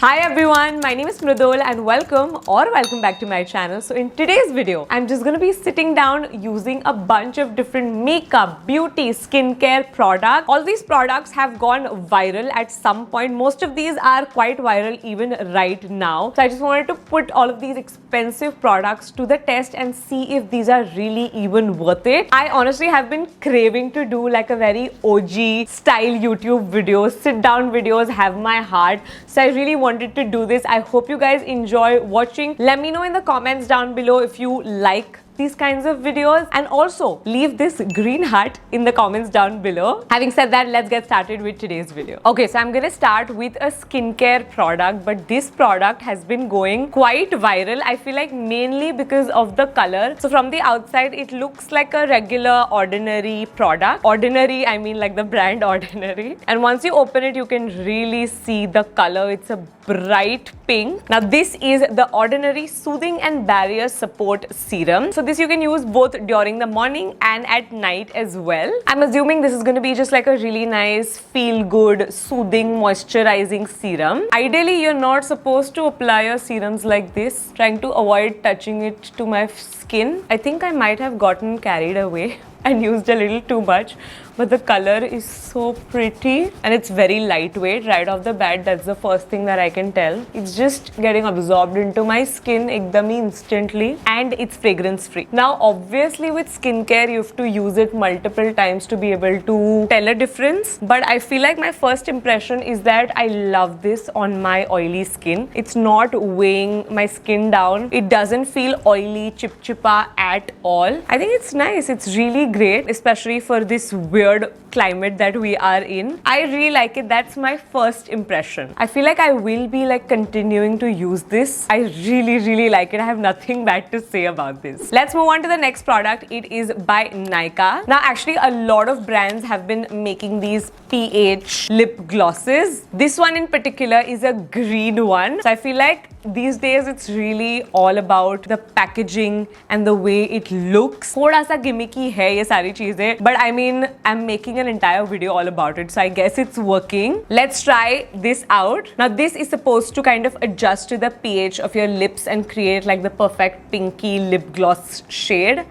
Hi everyone, my name is Mridul and welcome back to my channel. So in today's video, I'm just going to be sitting down using a bunch of different makeup, beauty, skincare products. All these products have gone viral at some point. Most of these are quite viral even right now. So I just wanted to put all of these expensive products to the test and see if these are really even worth it. I honestly have been craving to do like a very OG style YouTube video, sit down videos, have my heart. So I really wanted to do this. I hope you guys enjoy watching. Let me know in the comments down below if you like these kinds of videos, and also leave this green heart in the comments down below. Having said that, let's get started with today's video. Okay, so I'm gonna start with a skincare product, but this product has been going quite viral. I feel like mainly because of the color. So from the outside, it looks like a regular ordinary product. Ordinary, I mean like the brand Ordinary. And once you open it, you can really see the color. It's a bright pink. Now this is the Ordinary Soothing and Barrier Support Serum. So this you can use both during the morning and at night as well. I'm assuming this is going to be just like a really nice, feel-good, soothing, moisturizing serum. Ideally, you're not supposed to apply your serums like this, trying to avoid touching it to my skin. I think I might have gotten carried away and used a little too much, but the color is so pretty and it's very lightweight right off the bat. That's the first thing that I can tell. It's just getting absorbed into my skin ekdami instantly, and it's fragrance free. Now obviously with skincare you have to use it multiple times to be able to tell a difference, but I feel like my first impression is that I love this on my oily skin. It's not weighing my skin down. It doesn't feel oily, chipchipa at all. I think it's nice. It's really great, especially for this weird climate that we are in. I really like it. That's my first impression. I feel like I will be like continuing to use this. I really like it. I have nothing bad to say about this. Let's move on to the next product. It is by Nykaa. Now actually a lot of brands have been making these pH lip glosses. This one in particular is a green one. So I feel like these days it's really all about the packaging and the way it looks. Thoda sa gimmicky hai ye sari cheezein, but I mean I'm making an entire video all about it, so I guess it's working. Let's try this out. Now this is supposed to kind of adjust to the pH of your lips and create like the perfect pinky lip gloss shade.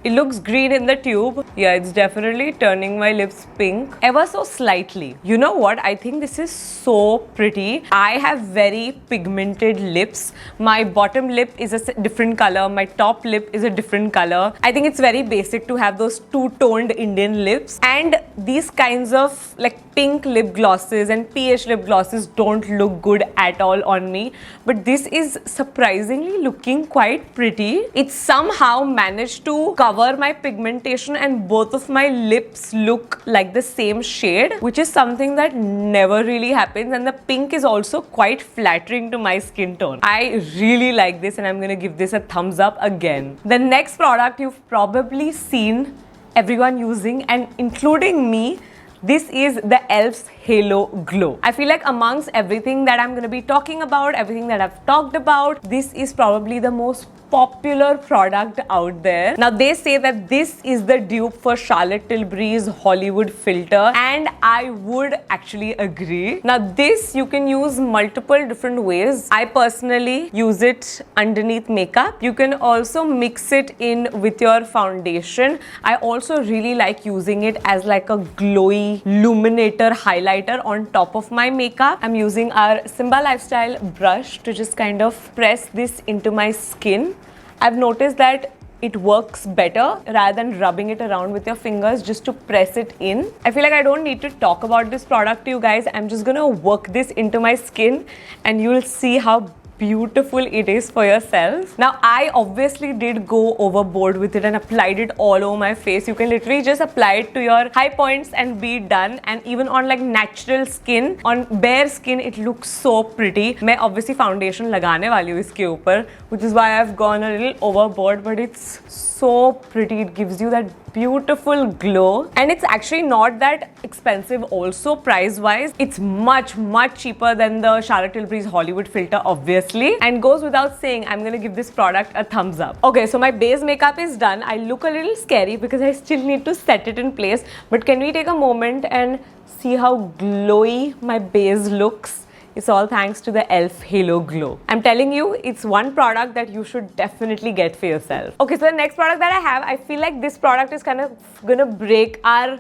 It looks green in the tube. Yeah, it's definitely turning my lips pink ever so slightly. You know what? I think this is so pretty. I have very pigmented lips. My bottom lip is a different color. My top lip is a different color. I think it's very basic to have those two-toned Indian lips. And these kinds of like pink lip glosses and pH lip glosses don't look good at all on me. But this is surprisingly looking quite pretty. It somehow managed to cover my pigmentation and both of my lips look like the same shade, which is something that never really happens, and the pink is also quite flattering to my skin tone. I really like this and I'm gonna give this a thumbs up again. The next product you've probably seen everyone using, and including me. This is the e.l.f.'s Halo Glow. I feel like amongst everything that I'm going to be talking about, everything that I've talked about, this is probably the most popular product out there. Now they say that this is the dupe for Charlotte Tilbury's Hollywood filter, and I would actually agree. Now this you can use multiple different ways. I personally use it underneath makeup. You can also mix it in with your foundation. I also really like using it as like a glowy illuminator highlighter on top of my makeup. I'm using our Simba Lifestyle brush to just kind of press this into my skin. I've noticed that it works better rather than rubbing it around with your fingers, just to press it in. I feel like I don't need to talk about this product to you guys. I'm just gonna work this into my skin and you'll see how beautiful it is for yourself. Now I obviously did go overboard with it and applied it all over my face. You can literally just apply it to your high points and be done, and even on like natural skin, on bare skin, it looks so pretty. मैं obviously foundation लगाने वाली हूँ इसके ऊपर, which is why I've gone a little overboard, but it's so pretty. It gives you that beautiful glow, and it's actually not that expensive also price wise. It's much cheaper than the Charlotte Tilbury's Hollywood filter, obviously, and goes without saying I'm gonna give this product a thumbs up. Okay, so my base makeup is done. I look a little scary because I still need to set it in place, but can we take a moment and see how glowy my base looks? It's all thanks to the e.l.f. Halo Glow. I'm telling you, it's one product that you should definitely get for yourself. Okay, so the next product that I have, I feel like this product is kind of gonna break our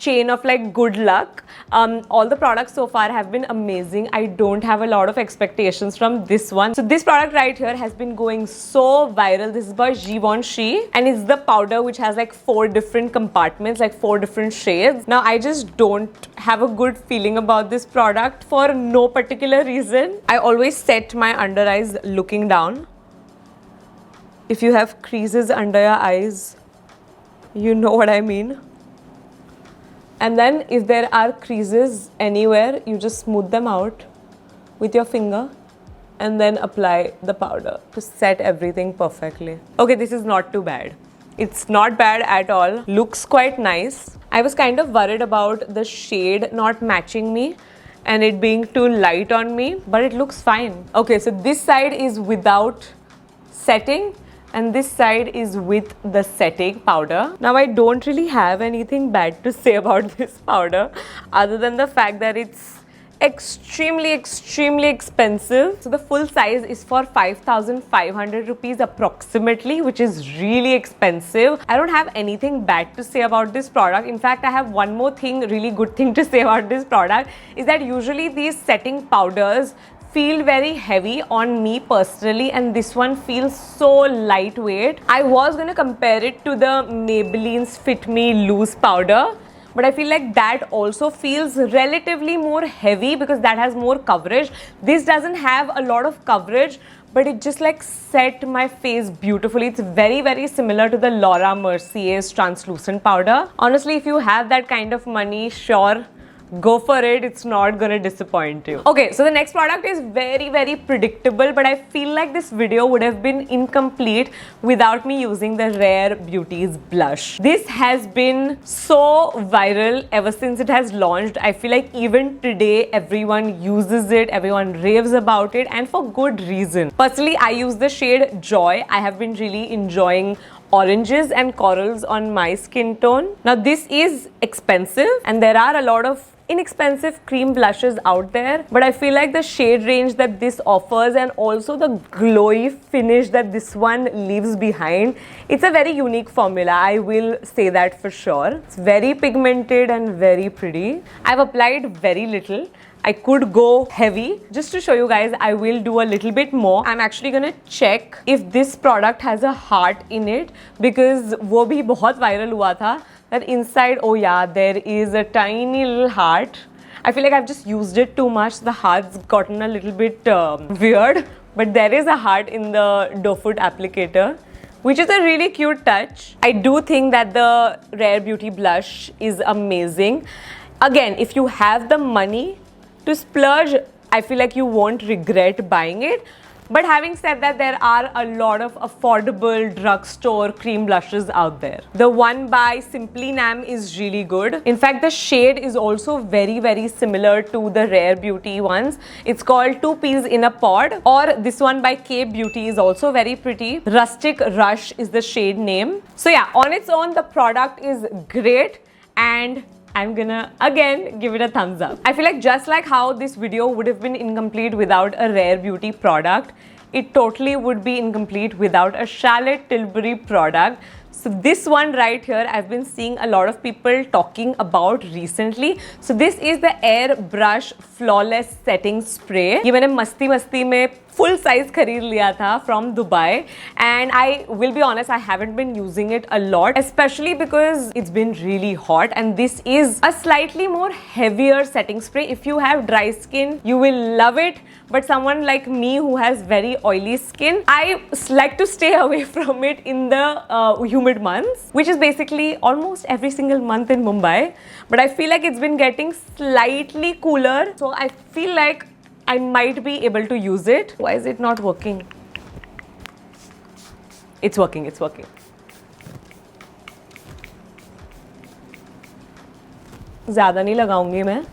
chain of like good luck. All the products so far have been amazing. I don't have a lot of expectations from this one. So this product right here has been going so viral. This is by Givenchy, and it's the powder which has like 4 different compartments, like 4 different shades. Now I just don't have a good feeling about this product for no particular reason. I always set my under eyes looking down. If you have creases under your eyes, you know what I mean. And then if there are creases anywhere, you just smooth them out with your finger and then apply the powder to set everything perfectly. Okay, this is not too bad. It's not bad at all. Looks quite nice. I was kind of worried about the shade not matching me and it being too light on me, but it looks fine. Okay, so this side is without setting, and this side is with the setting powder. Now I don't really have anything bad to say about this powder other than the fact that it's extremely expensive. So the full size is for 5,500 rupees approximately, which is really expensive. I don't have anything bad to say about this product. In fact, I have one more thing, really good thing to say about this product, is that usually these setting powders feel very heavy on me personally, and this one feels so lightweight. I was gonna compare it to the Maybelline's Fit Me Loose powder, but I feel like that also feels relatively more heavy because that has more coverage. This doesn't have a lot of coverage, but it just like set my face beautifully. It's very similar to the Laura Mercier's translucent powder. Honestly, if you have that kind of money, sure, go for it. It's not gonna disappoint you. Okay, so the next product is very predictable, but I feel like this video would have been incomplete without me using the Rare Beauty's blush. This has been so viral ever since it has launched. I feel like even today everyone uses it, everyone raves about it, and for good reason. Personally, I use the shade Joy. I have been really enjoying oranges and corals on my skin tone. Now this is expensive and there are a lot of inexpensive cream blushes out there, but I feel like the shade range that this offers and also the glowy finish that this one leaves behind, it's a very unique formula. I will say that for sure. It's very pigmented and very pretty. I've applied very little. I could go heavy. Just to show you guys, I will do a little bit more. I'm actually gonna check if this product has a heart in it, because वो भी बहुत viral हुआ था that inside, oh yeah, there is a tiny little heart. I feel like I've just used it too much. The heart's gotten a little bit weird, but there is a heart in the doe foot applicator, which is a really cute touch. I do think that the Rare Beauty blush is amazing. Again, if you have the money to splurge, I feel like you won't regret buying it. But having said that, there are a lot of affordable drugstore cream blushes out there. The one by Simply Nam is really good. In fact, the shade is also very similar to the Rare Beauty ones. It's called Two Peas in a Pod. Or this one by K Beauty is also very pretty. Rustic Rush is the shade name. So yeah, on its own, the product is great, and I'm gonna again give it a thumbs up. I feel like just like how this video would have been incomplete without a Rare Beauty product, it totally would be incomplete without a Charlotte Tilbury product. So this one right here, I've been seeing a lot of people talking about recently. So this is the Airbrush Flawless Setting Spray. ये मैंने मस्ती में full size खरीद लिया था from Dubai, and I will be honest, I haven't been using it a lot, especially because it's been really hot, and this is a slightly more heavier setting spray. If you have dry skin, you will love it, but someone like me who has very oily skin, I like to stay away from it in the humid months, which is basically almost every single month in Mumbai. But I feel like it's been getting slightly cooler, so I feel like I might be able to use it. Why is it not working? It's working. ज़्यादा नहीं लगाऊंगी मैं.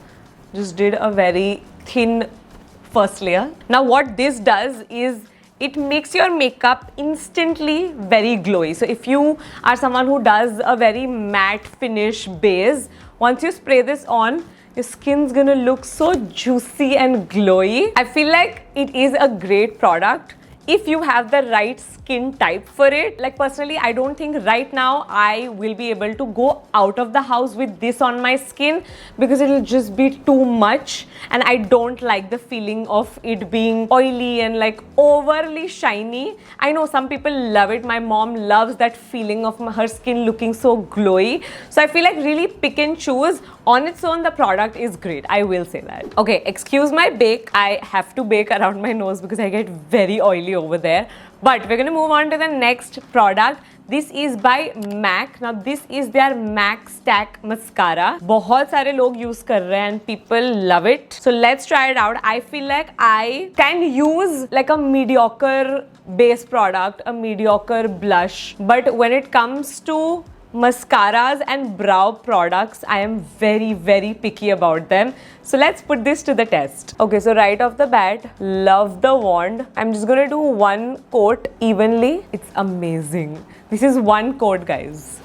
Just did a very thin first layer. Now what this does is it makes your makeup instantly very glowy. So if you are someone who does a very matte finish base, once you spray this on, your skin's gonna look so juicy and glowy. I feel like it is a great product if you have the right skin type for it. Like personally, I don't think right now I will be able to go out of the house with this on my skin because it'll just be too much, and I don't like the feeling of it being oily and like overly shiny. I know some people love it. My mom loves that feeling of her skin looking so glowy. So I feel like really pick and choose. On its own, the product is great. I will say that. Okay, excuse my bake. I have to bake around my nose because I get very oily over there. But we're going to move on to the next product. This is by MAC. Now this is their MAC Stack Mascara. बहुत सारे लोग use कर रहे हैं and people love it. So let's try it out. I feel like I can use like a mediocre base product, a mediocre blush. But when it comes to mascaras and brow products, I am very picky about them. So let's put this to the test. Okay, so right off the bat, love the wand. I'm just gonna do one coat evenly. It's amazing. This is one coat, guys.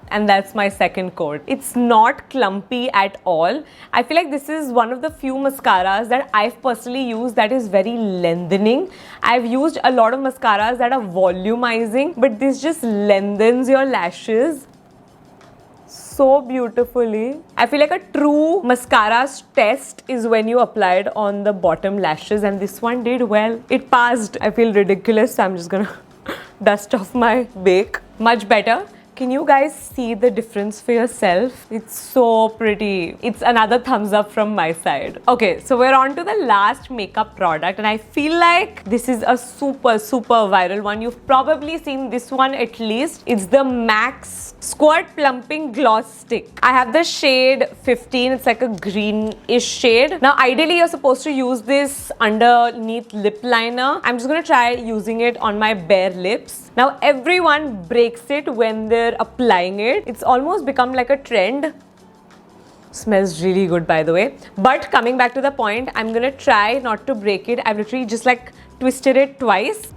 And that's my second coat. It's not clumpy at all. I feel like this is one of the few mascaras that I've personally used that is very lengthening. I've used a lot of mascaras that are volumizing, but this just lengthens your lashes so beautifully. I feel like a true mascara's test is when you apply it on the bottom lashes, and this one did well. It passed. I feel ridiculous, so I'm just gonna dust off my bake. Much better. Can you guys see the difference for yourself? It's so pretty. It's another thumbs up from my side. Okay, so we're on to the last makeup product, and I feel like this is a super viral one. You've probably seen this one at least. It's the MAC's Squirt Plumping Gloss Stick. I have the shade 15. It's like a greenish shade. Now, ideally, you're supposed to use this underneath lip liner. I'm just gonna try using it on my bare lips. Now, everyone breaks it when they're applying it. It's almost become like a trend. Smells really good, by the way. But coming back to the point, I'm gonna try not to break it. I've literally just like twisted it twice.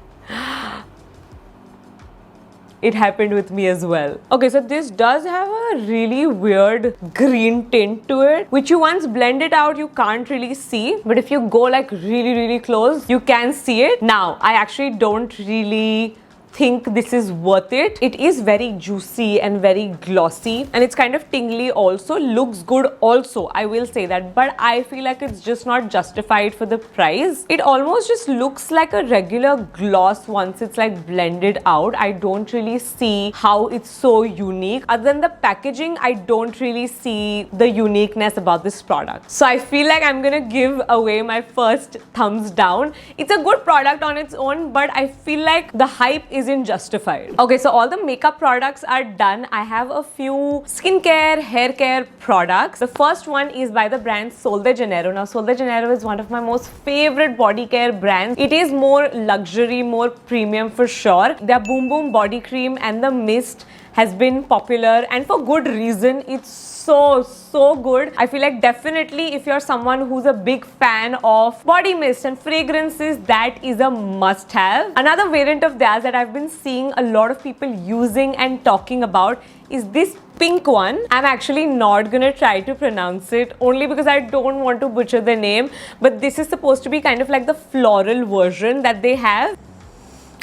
It happened with me as well. Okay, so this does have a really weird green tint to it, which you once blend it out, you can't really see. But if you go like really close, you can see it. Now, I actually don't really think this is worth it. It is very juicy and very glossy, and it's kind of tingly also. Looks good also, I will say that, but I feel like it's just not justified for the price. It almost just looks like a regular gloss once it's like blended out. I don't really see how it's so unique. Other than the packaging, I don't really see the uniqueness about this product. So I feel like I'm gonna give away my first thumbs down. It's a good product on its own, but I feel like the hype isn't justified. Okay, so all the makeup products are done. I have a few skincare, hair care products. The first one is by the brand Sol de Janeiro. Now, Sol de Janeiro is one of my most favorite body care brands. It is more luxury, more premium for sure. Their Boom Boom body cream and the mist has been popular, and for good reason. It's so good. I feel like definitely if you're someone who's a big fan of body mist and fragrances, that is a must have. Another variant of theirs that I've been seeing a lot of people using and talking about is this pink one. I'm actually not gonna try to pronounce it only because I don't want to butcher the name, but this is supposed to be kind of like the floral version that they have.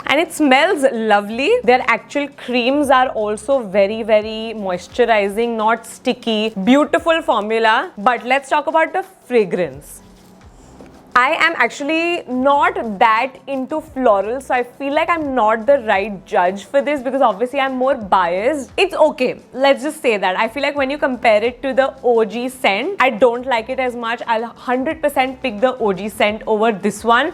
And it smells lovely. Their actual creams are also very moisturizing, not sticky. Beautiful formula. But let's talk about the fragrance. I am actually not that into floral, so I feel like I'm not the right judge for this because obviously I'm more biased. It's okay. Let's just say that. I feel like when you compare it to the OG scent, I don't like it as much. I'll 100% pick the OG scent over this one.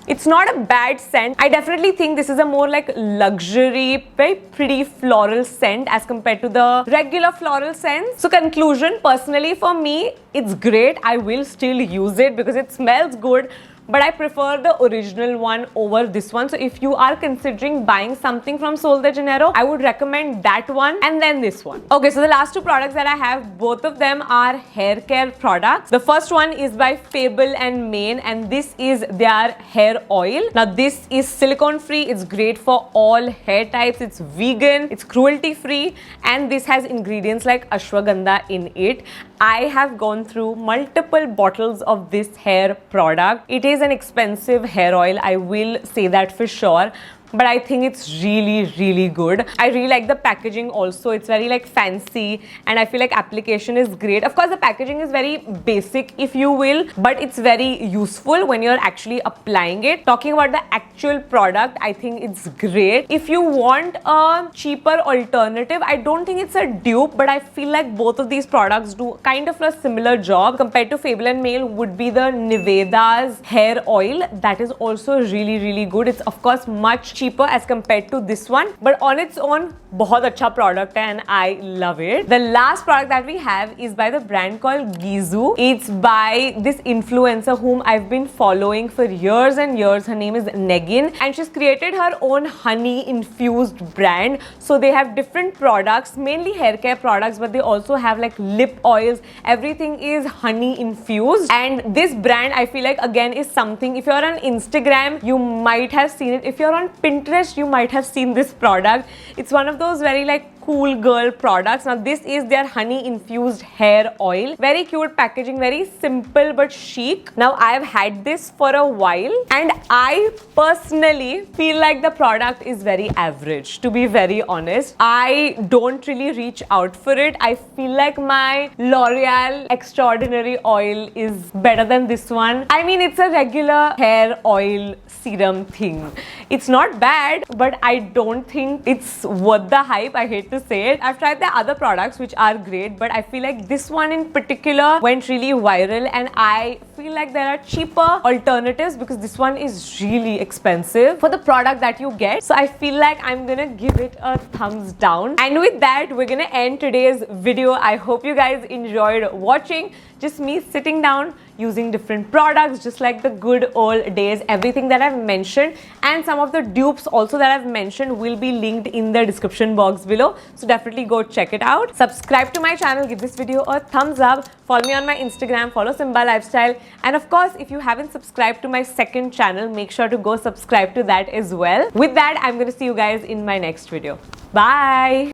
It's not a bad scent. I definitely think this is a more like luxury, very pretty floral scent as compared to the regular floral scents. So conclusion, personally for me, it's great. I will still use it because it smells good. but I prefer the original one over this one. So if you are considering buying something from Sol de Janeiro, I would recommend that one and then this one. Okay, so the last two products that I have, both of them are hair care products. The first one is by Fable and Mane, and this is their hair oil. Now this is silicone free, it's great for all hair types, it's vegan, it's cruelty free, and this has ingredients like ashwagandha in it. I have gone through multiple bottles of this hair product. It is an expensive hair oil, I will say that for sure, but I think it's really good. I really like the packaging also. It's very like fancy, and I feel like application is great. Of course, the packaging is very basic, if you will, but it's very useful when you're actually applying it. Talking about the actual product, I think it's great. If you want a cheaper alternative, I don't think it's a dupe, but I feel like both of these products do kind of a similar job. Compared to Fable and Mane would be the Niveda's hair oil. That is also really good. It's of course much cheaper as compared to this one, but on its own बहुत अच्छा product है and I love it. The last product that we have is by the brand called Gizu. It's by this influencer whom I've been following for years and years. Her name is Negin, and she's created her own honey infused brand. So they have different products, mainly hair care products, but they also have like lip oils. Everything is honey infused, and this brand I feel like again is something, if you're on Instagram you might have seen it, if you're on Pinterest you might have seen this product. It's one of those very like cool girl products. Now this is their honey infused hair oil. Very cute packaging, very simple but chic. Now I have had this for a while and I personally feel like the product is very average, to be very honest. I don't really reach out for it. I feel like my L'Oreal Extraordinary oil is better than this one. I mean, it's a regular hair oil serum thing. It's not bad, but I don't think it's worth the hype. I hate to say it. I've tried the other products which are great, but I feel like this one in particular went really viral, and I feel like there are cheaper alternatives because this one is really expensive for the product that you get. So I feel like I'm gonna give it a thumbs down. And with that, we're gonna end today's video. I hope you guys enjoyed watching. Just me sitting down using different products just like the good old days. Everything that I've mentioned and some of the dupes also that I've mentioned will be linked in the description box below, so definitely go check it out. Subscribe to my channel, give this video a thumbs up, follow me on my Instagram, follow Simba Lifestyle, and of course if you haven't subscribed to my second channel, make sure to go subscribe to that as well. With that, I'm going to see you guys in my next video. Bye.